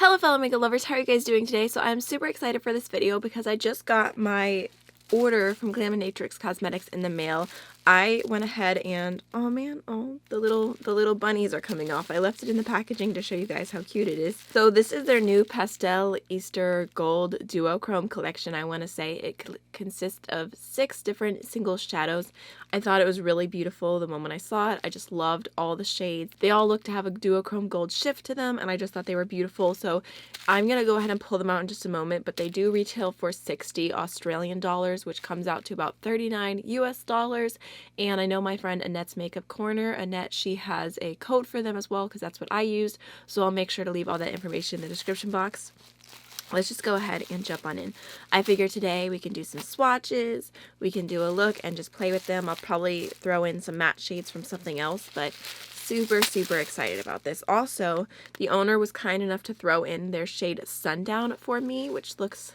Hello fellow makeup lovers, how are you guys doing today? So I'm super excited for this video because I just got my order from Glaminatrix Cosmetics in the mail. I went ahead and, oh man, the little bunnies are coming off. I left it in the packaging to show you guys how cute it is. So this is their new Pastel Easter Gold Duochrome collection. I want to say it consists of 6 different single shadows. I thought it was really beautiful the moment I saw it. I just loved all the shades. They all look to have a duochrome gold shift to them, and I just thought they were beautiful. So I'm going to go ahead and pull them out in just a moment, but they do retail for 60 Australian dollars, which comes out to about 39 US dollars. And I know my friend Annette's Makeup Corner, Annette, she has a code for them as well because that's what I used. So I'll make sure to leave all that information in the description box. Let's just go ahead and jump on in. I figure today we can do some swatches, we can do a look and just play with them. I'll probably throw in some matte shades from something else, but super excited about this. Also, the owner was kind enough to throw in their shade Sundown for me, which looks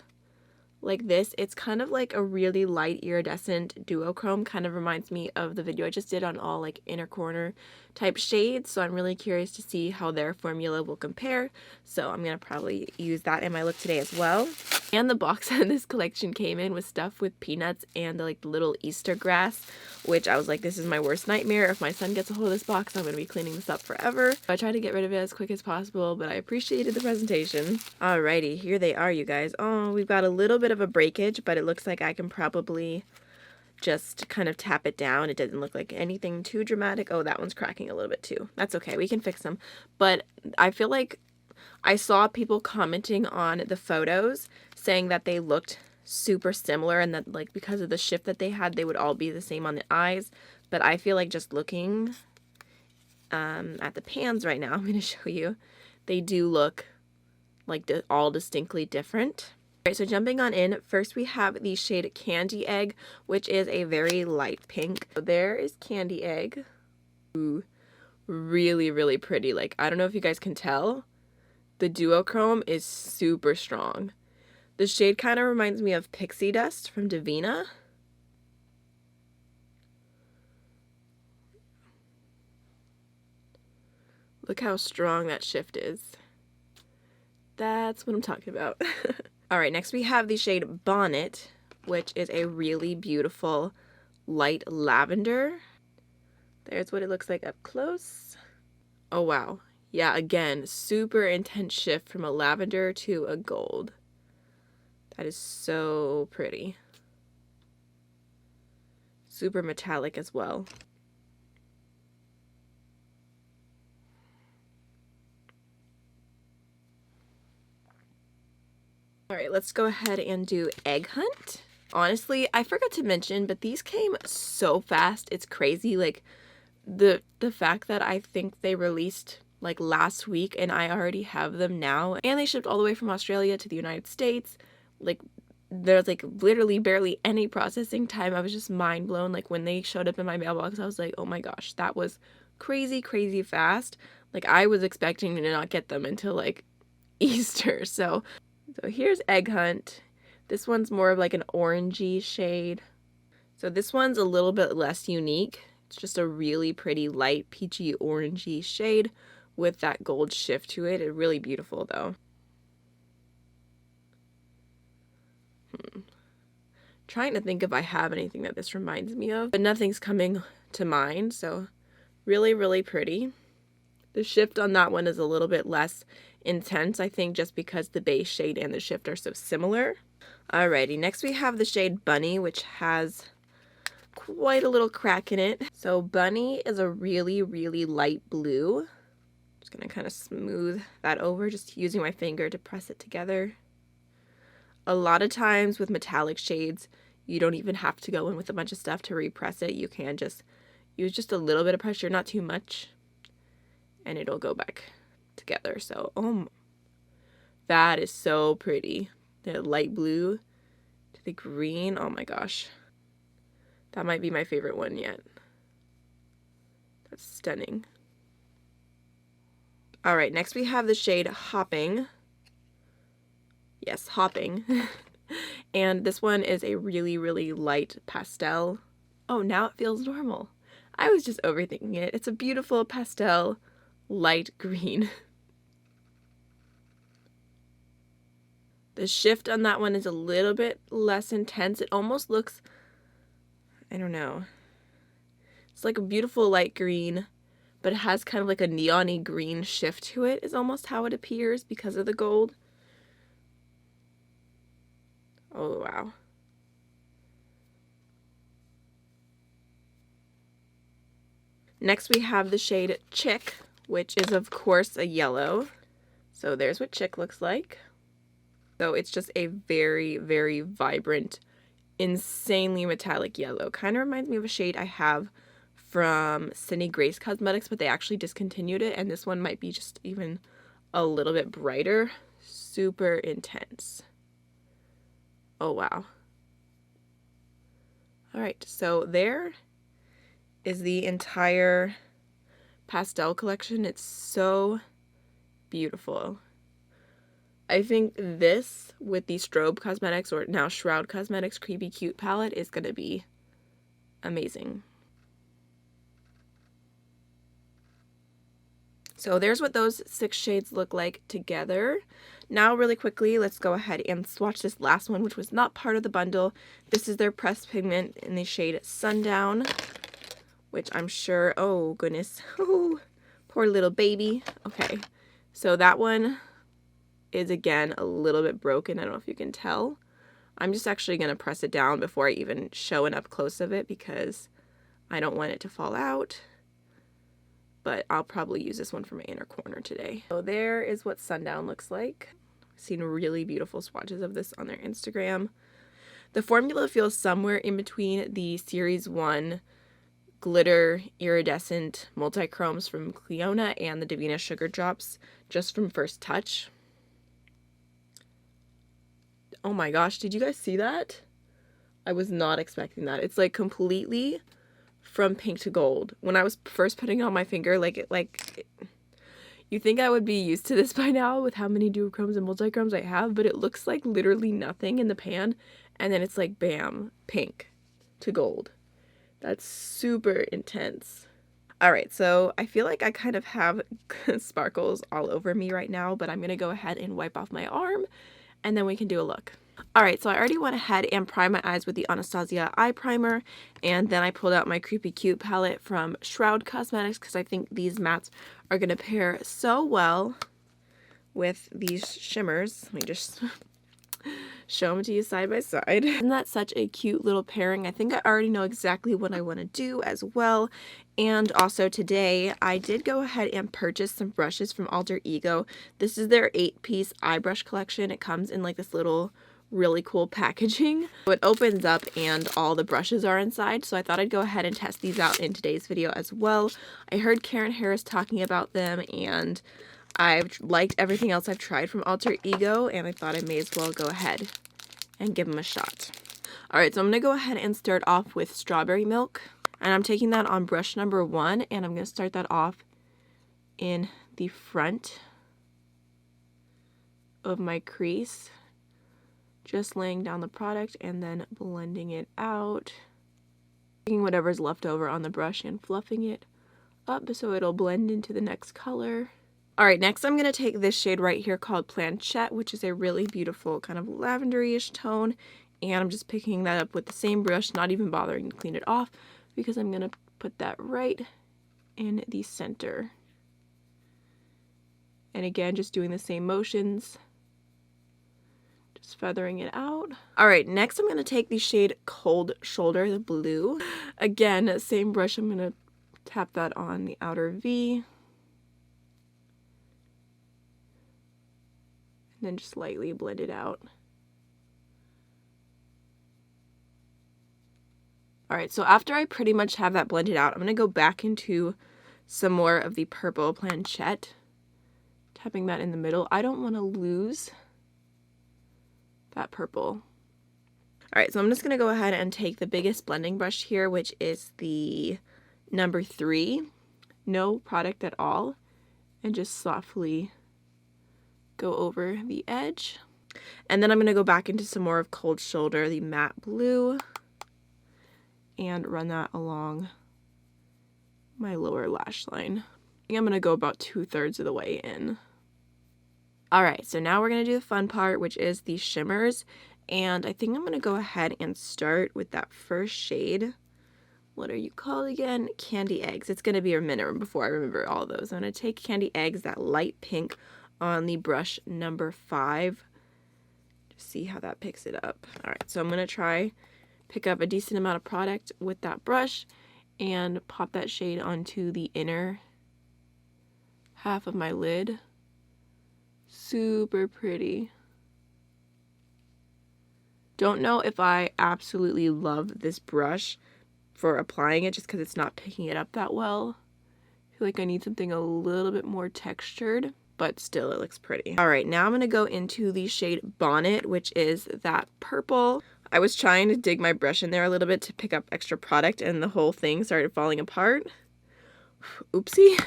like this. It's kind of like a really light iridescent duochrome. Kind of reminds me of the video I just did on all like inner corner type shades. So I'm really curious to see how their formula will compare. So I'm going to probably use that in my look today as well. And the box that this collection came in was stuffed with peanuts and like the little Easter grass, which I was like, this is my worst nightmare. If my son gets a hold of this box, I'm going to be cleaning this up forever. So I tried to get rid of it as quick as possible, but I appreciated the presentation. Alrighty, here they are, you guys. Oh, we've got a little bit of a breakage, but it looks like I can probably just kind of tap it down. It doesn't look like anything too dramatic. Oh, that one's cracking a little bit too. That's okay, we can fix them. But I feel like I saw people commenting on the photos saying that they looked super similar and that like because of the shift that they had, they would all be the same on the eyes. But I feel like just looking at the pans right now, I'm going to show you, they do look like all distinctly different. Alright, so jumping on in, first we have the shade Candy Egg, which is a very light pink. So there is Candy Egg. Ooh, really pretty. Like, I don't know if you guys can tell, the duochrome is super strong. The shade kind of reminds me of Pixie Dust from Divina. Look how strong that shift is. That's what I'm talking about. Alright, next we have the shade Bonnet, which is a really beautiful light lavender. There's what it looks like up close. Oh wow. Yeah, again, super intense shift from a lavender to a gold. That is so pretty. Super metallic as well. Alright, let's go ahead and do Egg Hunt. Honestly, I forgot to mention, but these came so fast. It's crazy. Like, the fact that I think they released like last week and I already have them now. And they shipped all the way from Australia to the United States. Like, there's like literally barely any processing time. I was just mind blown. Like, when they showed up in my mailbox, I was like, oh my gosh, that was crazy fast. Like, I was expecting to not get them until like Easter. So here's Egg Hunt. This one's more of like an orangey shade. So this one's a little bit less unique. It's just a really pretty light peachy orangey shade with that gold shift to it. It's really beautiful though. Trying to think if I have anything that this reminds me of, but nothing's coming to mind. So really pretty. The shift on that one is a little bit less intense, I think, just because the base shade and the shift are so similar. Alrighty, next we have the shade Bunny, which has quite a little crack in it. So Bunny is a really light blue. Just gonna kind of smooth that over, just using my finger to press it together. A lot of times with metallic shades, you don't even have to go in with a bunch of stuff to repress it. You can just use just a little bit of pressure, not too much, and it'll go back together. So, that is so pretty. The light blue to the green. Oh my gosh. That might be my favorite one yet. That's stunning. Alright, next we have the shade Hopping. Yes, Hopping. And this one is a really light pastel. Oh, now it feels normal. I was just overthinking it. It's a beautiful pastel light green. The shift on that one is a little bit less intense. It almost looks, I don't know, it's like a beautiful light green, but it has kind of like a neon-y green shift to it, is almost how it appears because of the gold. Oh, wow. Next we have the shade Chick, which is of course a yellow. So there's what Chick looks like. So it's just a very, very vibrant, insanely metallic yellow. Kind of reminds me of a shade I have from Sydney Grace Cosmetics, but they actually discontinued it, and this one might be just even a little bit brighter. Super intense. Oh, wow. Alright, so there is the entire Pastel collection. It's so beautiful. I think this with the Strobe Cosmetics, or now Shroud Cosmetics Creepy Cute palette, is going to be amazing. So there's what those 6 shades look like together. Now really quickly, let's go ahead and swatch this last one, which was not part of the bundle. This is their pressed pigment in the shade Sundown, which I'm sure, oh goodness, oh, poor little baby. Okay, so that one is again a little bit broken. I don't know if you can tell. I'm just actually going to press it down before I even show an up close of it because I don't want it to fall out. But I'll probably use this one for my inner corner today. So there is what Sundown looks like. I've seen really beautiful swatches of this on their Instagram. The formula feels somewhere in between the Series 1 glitter iridescent multi-chromes from Cleona and the Davina Sugar Drops just from first touch. Oh my gosh, did you guys see that? I was not expecting that. It's like completely from pink to gold. When I was first putting it on my finger, you think I would be used to this by now with how many duochromes and multichromes I have, but it looks like literally nothing in the pan, and then it's like bam, pink to gold. That's super intense. Alright, so I feel like I kind of have sparkles all over me right now, but I'm going to go ahead and wipe off my arm, and then we can do a look. Alright, so I already went ahead and primed my eyes with the Anastasia eye primer, and then I pulled out my Creepy Cute palette from Shroud Cosmetics because I think these mattes are going to pair so well with these shimmers. Let me just show them to you side by side. Isn't that such a cute little pairing? I think I already know exactly what I want to do as well. And also today, I did go ahead and purchase some brushes from Alter Ego. This is their 8-piece eye brush collection. It comes in like this little really cool packaging. So it opens up and all the brushes are inside, so I thought I'd go ahead and test these out in today's video as well. I heard Karen Harris talking about them, and I've liked everything else I've tried from Alter Ego, and I thought I may as well go ahead and give them a shot. Alright, so I'm going to go ahead and start off with Strawberry Milk, and I'm taking that on brush number 1, and I'm going to start that off in the front of my crease, just laying down the product and then blending it out, taking whatever's left over on the brush and fluffing it up so it'll blend into the next color. Alright, next I'm going to take this shade right here called Planchette, which is a really beautiful kind of lavender-ish tone, and I'm just picking that up with the same brush, not even bothering to clean it off, because I'm going to put that right in the center. And again, just doing the same motions, just feathering it out. Alright, next I'm going to take the shade Cold Shoulder, the blue. Again, same brush, I'm going to tap that on the outer V. And then just lightly blend it out. Alright, so after I pretty much have that blended out, I'm going to go back into some more of the purple Planchette, tapping that in the middle. I don't want to lose that purple. Alright, so I'm just going to go ahead and take the biggest blending brush here, which is the number 3, no product at all, and just softly go over the edge. And then I'm going to go back into some more of Cold Shoulder, the matte blue, and run that along my lower lash line. I think I'm going to go about 2/3 of the way in. Alright, so now we're going to do the fun part, which is the shimmers. And I think I'm going to go ahead and start with that first shade. What are you called again? Candy Eggs. It's going to be a minute before I remember all those. I'm going to take Candy Eggs, that light pink, on the brush number 5. Just see how that picks it up. Alright, so I'm going to pick up a decent amount of product with that brush and pop that shade onto the inner half of my lid. Super pretty. Don't know if I absolutely love this brush for applying it just because it's not picking it up that well. I feel like I need something a little bit more textured, but still it looks pretty. Alright, now I'm going to go into the shade Bonnet, which is that purple. I was trying to dig my brush in there a little bit to pick up extra product and the whole thing started falling apart. Oopsie.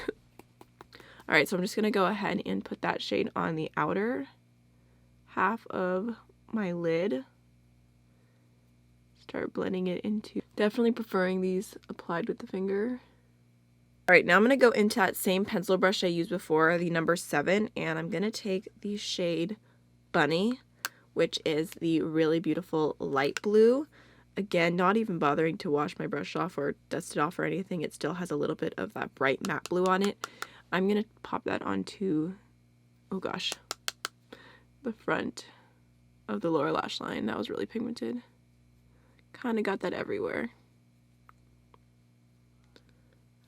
Alright, so I'm just going to go ahead and put that shade on the outer half of my lid. Start blending it into. Definitely preferring these applied with the finger. Alright, now I'm going to go into that same pencil brush I used before, the number 7, and I'm going to take the shade Bunny, which is the really beautiful light blue. Again, not even bothering to wash my brush off or dust it off or anything. It still has a little bit of that bright matte blue on it. I'm going to pop that onto, oh gosh, the front of the lower lash line. That was really pigmented. Kind of got that everywhere.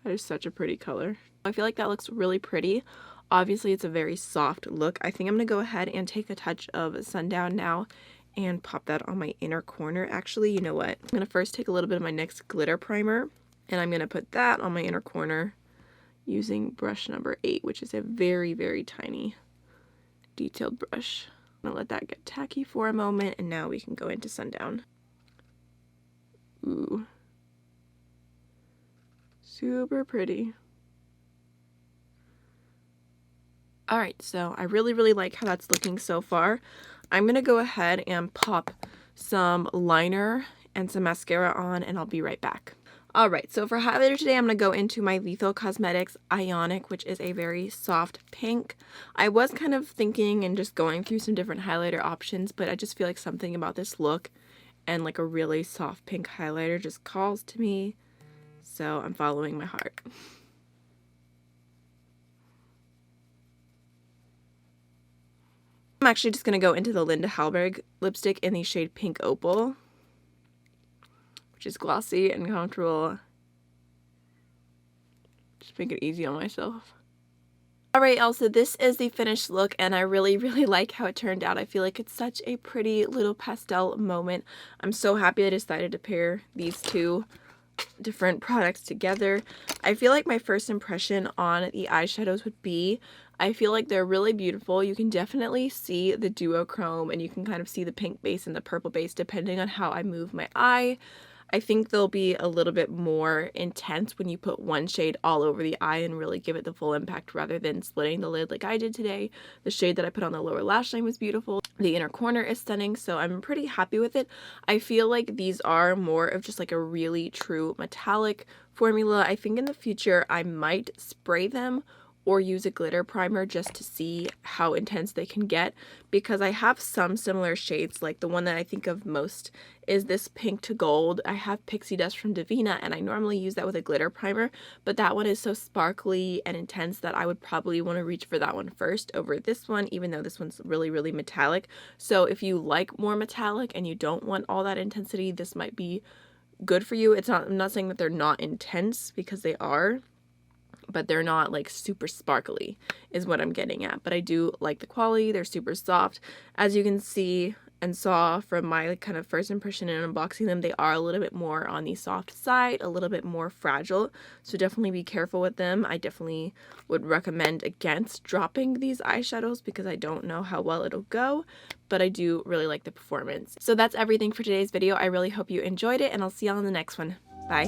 That is such a pretty color. I feel like that looks really pretty. Obviously, it's a very soft look. I think I'm going to go ahead and take a touch of Sundown now and pop that on my inner corner. Actually, you know what? I'm going to first take a little bit of my NYX glitter primer, and I'm going to put that on my inner corner using brush number 8, which is a very, very tiny detailed brush. I'm going to let that get tacky for a moment, and now we can go into Sundown. Ooh. Super pretty. Alright, so I really, really like how that's looking so far. I'm going to go ahead and pop some liner and some mascara on, and I'll be right back. Alright, so for highlighter today, I'm going to go into my Lethal Cosmetics Ionic, which is a very soft pink. I was kind of thinking and just going through some different highlighter options, but I just feel like something about this look and like a really soft pink highlighter just calls to me. So I'm following my heart. I'm actually just going to go into the Linda Hallberg lipstick in the shade Pink Opal, which is glossy and comfortable. Just make it easy on myself. Alright, Elsa, this is the finished look, and I really, really like how it turned out. I feel like it's such a pretty little pastel moment. I'm so happy I decided to pair these two different products together. I feel like my first impression on the eyeshadows would be, I feel like they're really beautiful. You can definitely see the duochrome, and you can kind of see the pink base and the purple base depending on how I move my eye. I think they'll be a little bit more intense when you put one shade all over the eye and really give it the full impact rather than splitting the lid like I did today. The shade that I put on the lower lash line was beautiful. The inner corner is stunning, so I'm pretty happy with it. I feel like these are more of just like a really true metallic formula. I think in the future I might spray them or use a glitter primer just to see how intense they can get, because I have some similar shades. Like the one that I think of most is this pink to gold. I have Pixie Dust from Divina, and I normally use that with a glitter primer, but that one is so sparkly and intense that I would probably want to reach for that one first over this one, even though this one's really, really metallic. So if you like more metallic and you don't want all that intensity, this might be good for you. I'm not saying that they're not intense, because they are, but they're not like super sparkly is what I'm getting at. But I do like the quality. They're super soft. As you can see and saw from my kind of first impression in unboxing them, they are a little bit more on the soft side, a little bit more fragile. So definitely be careful with them. I definitely would recommend against dropping these eyeshadows because I don't know how well it'll go, but I do really like the performance. So that's everything for today's video. I really hope you enjoyed it, and I'll see y'all in the next one. Bye.